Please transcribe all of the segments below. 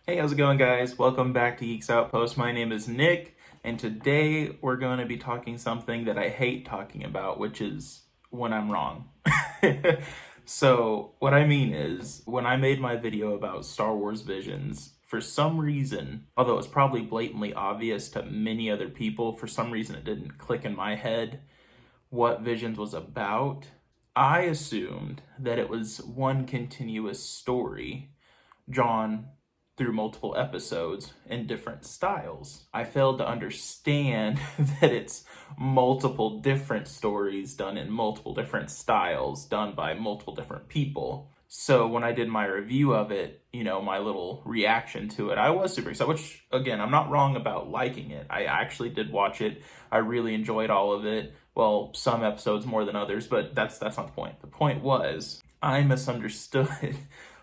Hey, how's it going, guys? Welcome back to Geeks Outpost. My name is Nick, and today we're going to be talking something that I hate talking about, which is when I'm wrong. So, what I mean is, when I made my video about Star Wars Visions, for some reason, although it's probably blatantly obvious to many other people, for some reason it didn't click in my head what Visions was about. I assumed that it was one continuous story drawn through multiple episodes in different styles. I failed to understand that it's multiple different stories done in multiple different styles, done by multiple different people. So when I did my review of it, my little reaction to it, I was super excited, which, again, I'm not wrong about liking it. I actually did watch it. I really enjoyed all of it. Well, some episodes more than others, but that's not the point. The point was, I misunderstood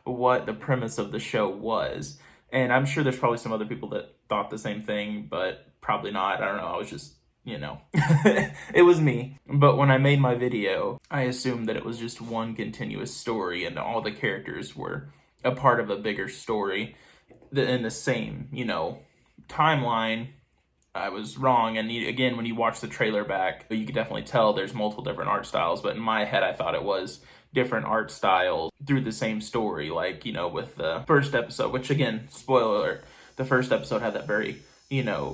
what the premise of the show was. And I'm sure there's probably some other people that thought the same thing, but probably not. I don't know. I was just, it was me. But when I made my video, I assumed that it was just one continuous story and all the characters were a part of a bigger story in the same, timeline. I was wrong. And again, when you watch the trailer back, you can definitely tell there's multiple different art styles. But in my head, I thought it was different art styles through the same story. Like, with the first episode, which, again, spoiler alert, the first episode had that very,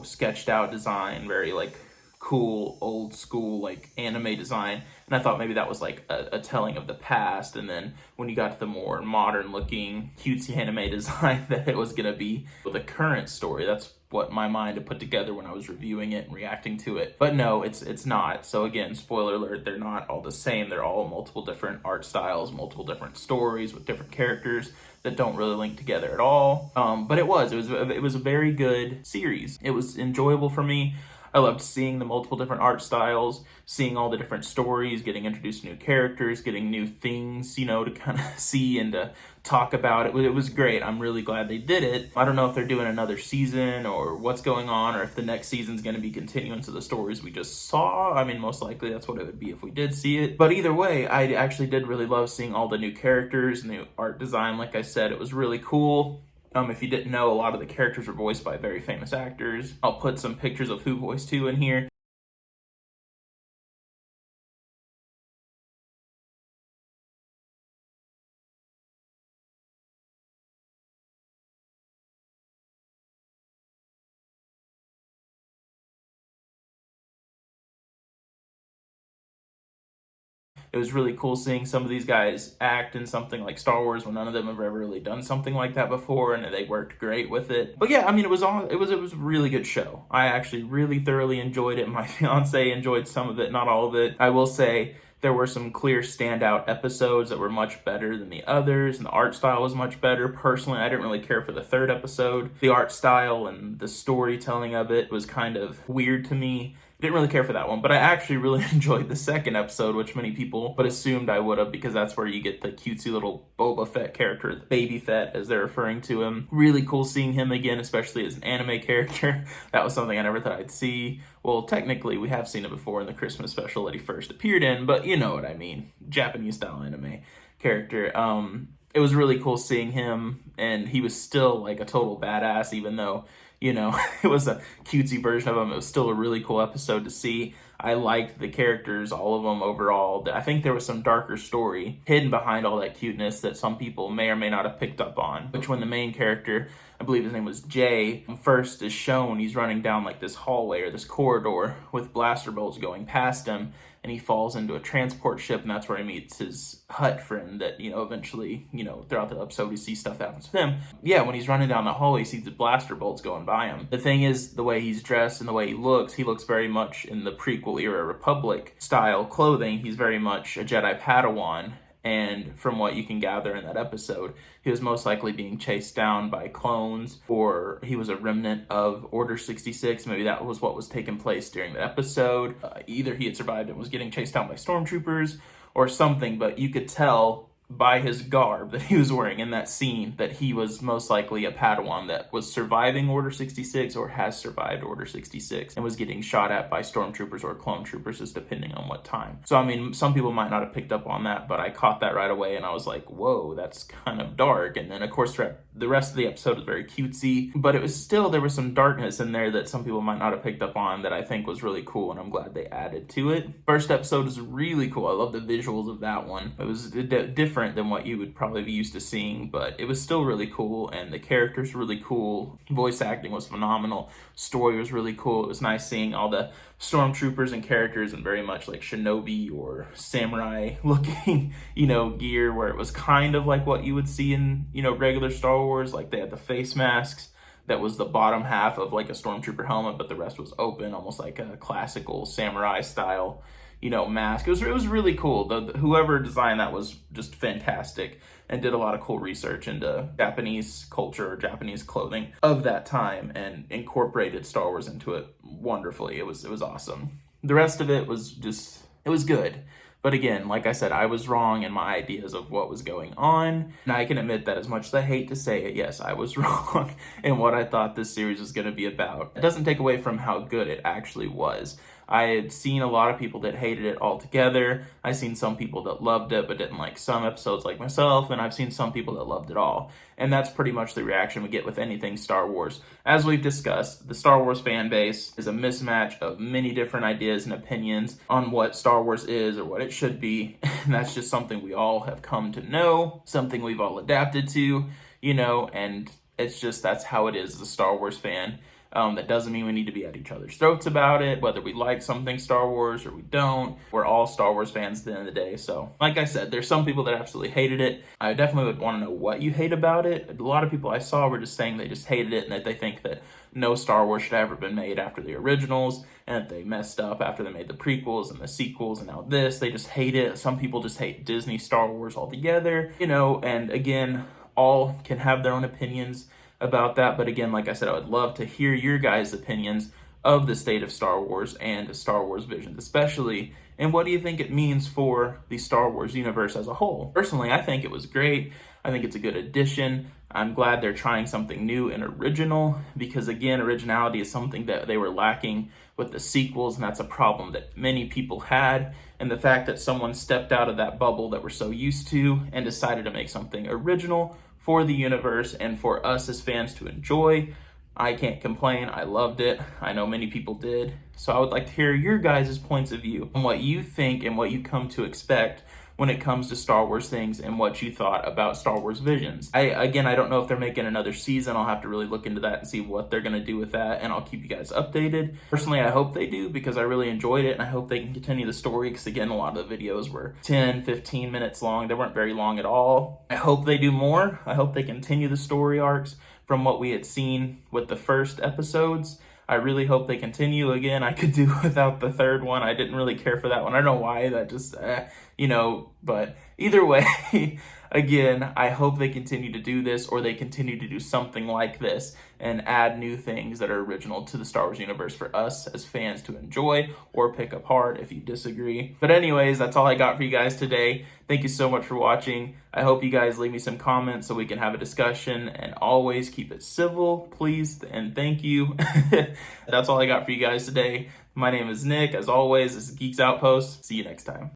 sketched out design, very like cool, old school, like anime design. And I thought maybe that was like a telling of the past. And then when you got to the more modern looking, cutesy anime design, that it was going to be the current story. That's what my mind had put together when I was reviewing it and reacting to it. But no, it's not. So again, spoiler alert, they're not all the same. They're all multiple different art styles, multiple different stories with different characters that don't really link together at all. But it was a very good series. It was enjoyable for me. I loved seeing the multiple different art styles, seeing all the different stories, getting introduced to new characters, getting new things, to kind of see and to talk about. It was great. I'm really glad they did it. I don't know if they're doing another season or what's going on, or if the next season's going to be continuing to the stories we just saw. I mean, most likely that's what it would be if we did see it. But either way, I actually did really love seeing all the new characters, new art design. Like I said, it was really cool. If you didn't know, a lot of the characters were voiced by very famous actors. I'll put some pictures of who voiced who in here. It was really cool seeing some of these guys act in something like Star Wars when none of them have ever really done something like that before, and they worked great with it. But yeah, I mean, it was a really good show. I actually really thoroughly enjoyed it. My fiance enjoyed some of it, not all of it. I will say there were some clear standout episodes that were much better than the others, and the art style was much better. Personally, I didn't really care for the third episode. The art style and the storytelling of it was kind of weird to me. Didn't really care for that one, but I actually really enjoyed the second episode, which many people but assumed I would have, because that's where you get the cutesy little Boba Fett character, the Baby Fett, as they're referring to him. Really cool seeing him again, especially as an anime character. That was something I never thought I'd see. Well, technically, we have seen it before in the Christmas special that he first appeared in, but you know what I mean. Japanese-style anime character. It was really cool seeing him, and he was still like a total badass, even though it was a cutesy version of him. It was still a really cool episode to see. I liked the characters, all of them overall. I think there was some darker story hidden behind all that cuteness that some people may or may not have picked up on. Which, when the main character, I believe his name was Jay, first is shown, he's running down like this hallway or this corridor with blaster bolts going past him, and he falls into a transport ship, and that's where he meets his Hut friend that, eventually, throughout the episode, we see stuff that happens with him. Yeah, when he's running down the hallway, he sees the blaster bolts going by him. The thing is, the way he's dressed and the way he looks very much in the prequel era Republic style clothing. He's very much a Jedi Padawan. And from what you can gather in that episode, he was most likely being chased down by clones, or he was a remnant of Order 66. Maybe that was what was taking place during the episode. Either he had survived and was getting chased down by stormtroopers or something, but you could tell by his garb that he was wearing in that scene that he was most likely a Padawan that was surviving Order 66 or has survived Order 66 and was getting shot at by stormtroopers or clone troopers, just depending on what time. So, I mean, some people might not have picked up on that, but I caught that right away and I was like, whoa, that's kind of dark. And then, of course, the rest of the episode was very cutesy, but it was still, there was some darkness in there that some people might not have picked up on that I think was really cool, and I'm glad they added to it. First episode is really cool. I love the visuals of that one. It was different than what you would probably be used to seeing, but it was still really cool, and the characters were really cool. Voice acting was phenomenal. Story was really cool. It was nice seeing all the stormtroopers and characters in very much like shinobi or samurai looking, gear, where it was kind of like what you would see in, regular Star Wars. Like they had the face masks that was the bottom half of like a stormtrooper helmet, but the rest was open, almost like a classical samurai style mask. It was really cool. Whoever designed that was just fantastic and did a lot of cool research into Japanese culture or Japanese clothing of that time and incorporated Star Wars into it wonderfully. It was awesome. The rest of it was it was good. But again, like I said, I was wrong in my ideas of what was going on. And I can admit that as much as I hate to say it, yes, I was wrong in what I thought this series was going to be about. It doesn't take away from how good it actually was. I had seen a lot of people that hated it altogether. I've seen some people that loved it but didn't like some episodes like myself, and I've seen some people that loved it all. And that's pretty much the reaction we get with anything Star Wars. As we've discussed, the Star Wars fan base is a mismatch of many different ideas and opinions on what Star Wars is or what it should be. And that's just something we all have come to know, something we've all adapted to, and it's just, that's how it is as a Star Wars fan. That doesn't mean we need to be at each other's throats about it, whether we like something Star Wars or we don't. We're all Star Wars fans at the end of the day. So, like I said, there's some people that absolutely hated it. I definitely would want to know what you hate about it. A lot of people I saw were just saying they just hated it and that they think that no Star Wars should have ever been made after the originals and that they messed up after they made the prequels and the sequels and now this. They just hate it. Some people just hate Disney Star Wars altogether, and again, all can have their own opinions about that. But again, like I said, I would love to hear your guys' opinions of the state of Star Wars and Star Wars visions, especially, and what do you think it means for the Star Wars universe as a whole? Personally, I think it was great. I think it's a good addition. I'm glad they're trying something new and original because, again, originality is something that they were lacking with the sequels, and that's a problem that many people had. And the fact that someone stepped out of that bubble that we're so used to and decided to make something original for the universe and for us as fans to enjoy, I can't complain. I loved it. I know many people did. So I would like to hear your guys' points of view on what you think and what you come to expect when it comes to Star Wars things and what you thought about Star Wars Visions. I don't know if they're making another season. I'll have to really look into that and see what they're going to do with that, and I'll keep you guys updated. Personally, I hope they do because I really enjoyed it, and I hope they can continue the story because, again, a lot of the videos were 10, 15 minutes long. They weren't very long at all. I hope they do more. I hope they continue the story arcs from what we had seen with the first episodes. I really hope they continue. Again, I could do without the third one. I didn't really care for that one. I don't know why. That just, but either way, again, I hope they continue to do this, or they continue to do something like this and add new things that are original to the Star Wars universe for us as fans to enjoy or pick apart if you disagree. But anyways, that's all I got for you guys today. Thank you so much for watching. I hope you guys leave me some comments so we can have a discussion, and always keep it civil, please, and thank you. That's all I got for you guys today. My name is Nick. As always, this is Geeks Outpost. See you next time.